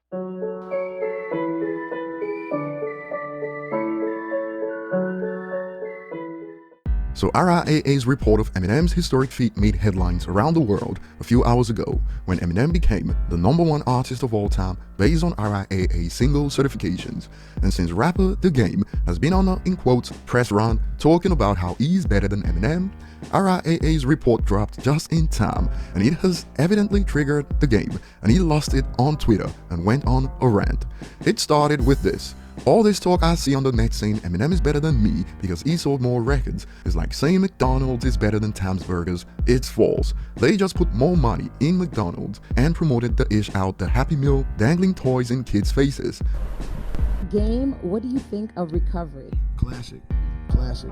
So RIAA's report of Eminem's historic feat made headlines around the world a few hours ago when Eminem became the #1 artist of all time based on RIAA single certifications. And since rapper The Game has been on a, in quotes, press run talking about how he's better than Eminem, RIAA's report dropped just in time, and it has evidently triggered The Game, and he lost it on Twitter and went on a rant. It started with this: "All this talk I see on the net saying Eminem is better than me because he sold more records is like saying McDonald's is better than Tam's Burgers. It's false. They just put more money in McDonald's and promoted the ish out the Happy Meal dangling toys in kids' faces." Game, what do you think of Recovery? Classic. Classic.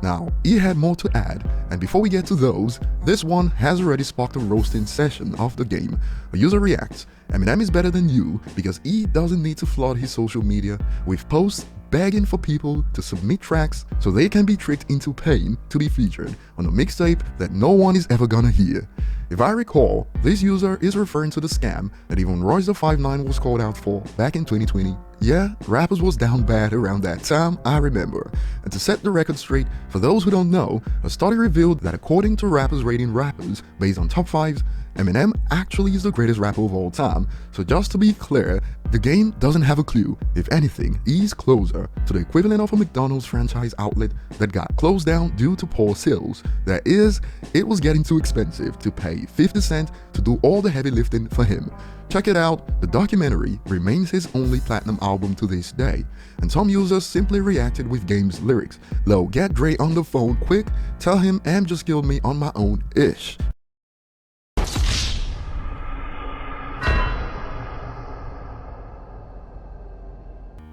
Now, he had more to add, and before we get to those, this one has already sparked a roasting session of The Game. A user reacts: "Eminem is better than you because he doesn't need to flood his social media with posts begging for people to submit tracks so they can be tricked into paying to be featured on a mixtape that no one is ever gonna hear." If I recall, this user is referring to the scam that even Royce the 5'9" was called out for back in 2020. Yeah, rappers was down bad around that time, I remember. And to set the record straight, for those who don't know, a study revealed that according to rappers rating rappers based on top 5s, Eminem actually is the greatest rapper of all time. So just to be clear, The Game doesn't have a clue. If anything, he's closer to the equivalent of a McDonald's franchise outlet that got closed down due to poor sales. That is, it was getting too expensive to pay 50 Cent to do all the heavy lifting for him. Check it out, the documentary remains his only platinum album to this day. And some users simply reacted with Game's lyrics: "Lo, get Dre on the phone quick, tell him Em just killed me on my own ish."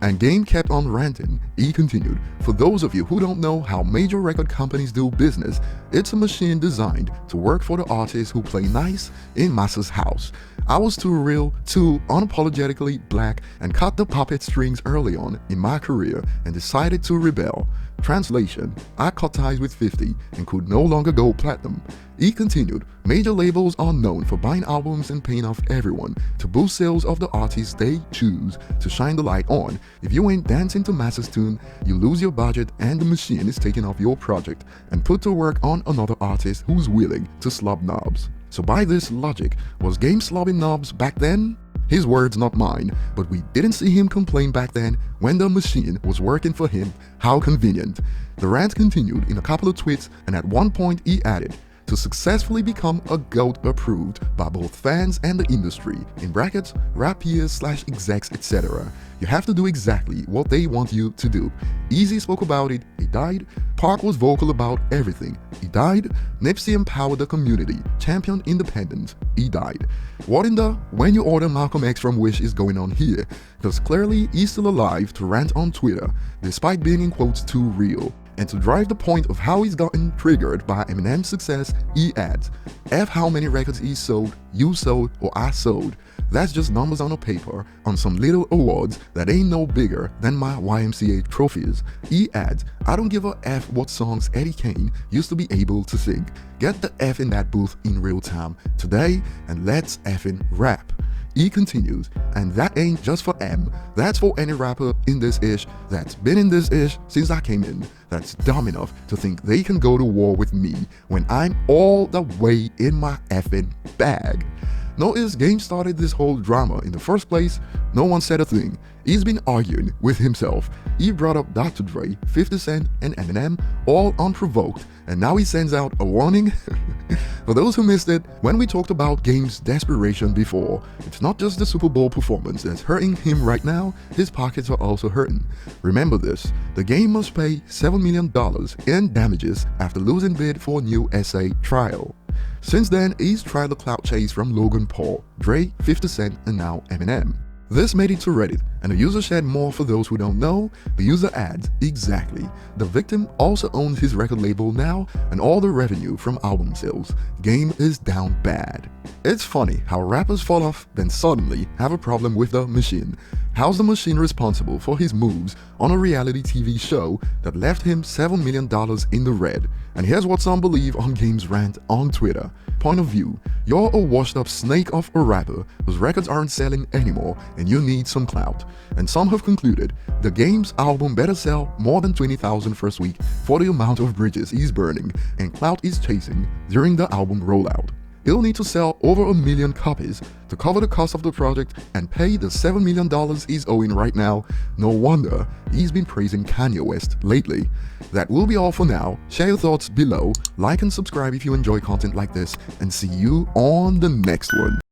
And Game kept on ranting. He continued: "For those of you who don't know how major record companies do business, it's a machine designed to work for the artists who play nice in masses' house. I was too real, too unapologetically black, and cut the puppet strings early on in my career and decided to rebel. Translation: I cut ties with 50 and could no longer go platinum." He continued: "Major labels are known for buying albums and paying off everyone to boost sales of the artists they choose to shine the light on. If you ain't dancing to masses tune, you lose your budget and the machine is taking off your project and put to work on another artist who's willing to slob knobs." So by this logic, was Game slobbing knobs back then? His words, not mine, but we didn't see him complain back then when the machine was working for him. How convenient. The rant continued in a couple of tweets, and at one point he added: "To successfully become a GOAT approved by both fans and the industry, in brackets, rap peers / execs, etc., you have to do exactly what they want you to do." Easy spoke about it, he died. Park was vocal about everything, he died. Nipsey empowered the community, championed independence, he died. What in the when you order Malcolm X from Wish is going on here? Because clearly he's still alive to rant on Twitter, despite being in quotes too real. And to drive the point of how he's gotten triggered by Eminem's success, he adds: "F how many records he sold, you sold, or I sold. That's just numbers on a paper on some little awards that ain't no bigger than my YMCA trophies." He adds: "I don't give a F what songs Eddie Kane used to be able to sing. Get the F in that booth in real time today and let's effing rap." He continues: "And that ain't just for M, that's for any rapper in this ish that's been in this ish since I came in, that's dumb enough to think they can go to war with me when I'm all the way in my effing bag." Notice Game started this whole drama in the first place. No one said a thing. He's been arguing with himself. He brought up Dr. Dre, 50 Cent, and Eminem all unprovoked, and now he sends out a warning. For those who missed it, when we talked about Game's desperation before, it's not just the Super Bowl performance that's hurting him right now, his pockets are also hurting. Remember this: The Game must pay $7 million in damages after losing bid for a new SA trial. Since then, he's tried the clout chase from Logan Paul, Dre, 50 Cent, and now Eminem. This made it to Reddit, and the user shared more. For those who don't know, the user adds: "Exactly. The victim also owns his record label now and all the revenue from album sales. Game is down bad." It's funny how rappers fall off, then suddenly have a problem with the machine. How's the machine responsible for his moves on a reality TV show that left him $7 million in the red? And here's what some believe on Game's rant on Twitter: point of view, you're a washed-up snake of a rapper whose records aren't selling anymore and you need some clout. And some have concluded the Game's album better sell more than 20,000 first week for the amount of bridges he's burning and clout he's chasing during the album rollout. He'll need to sell over 1 million copies to cover the cost of the project and pay the $7 million he's owing right now. No wonder he's been praising Kanye West lately. That will be all for now. Share your thoughts below, like and subscribe if you enjoy content like this, and see you on the next one.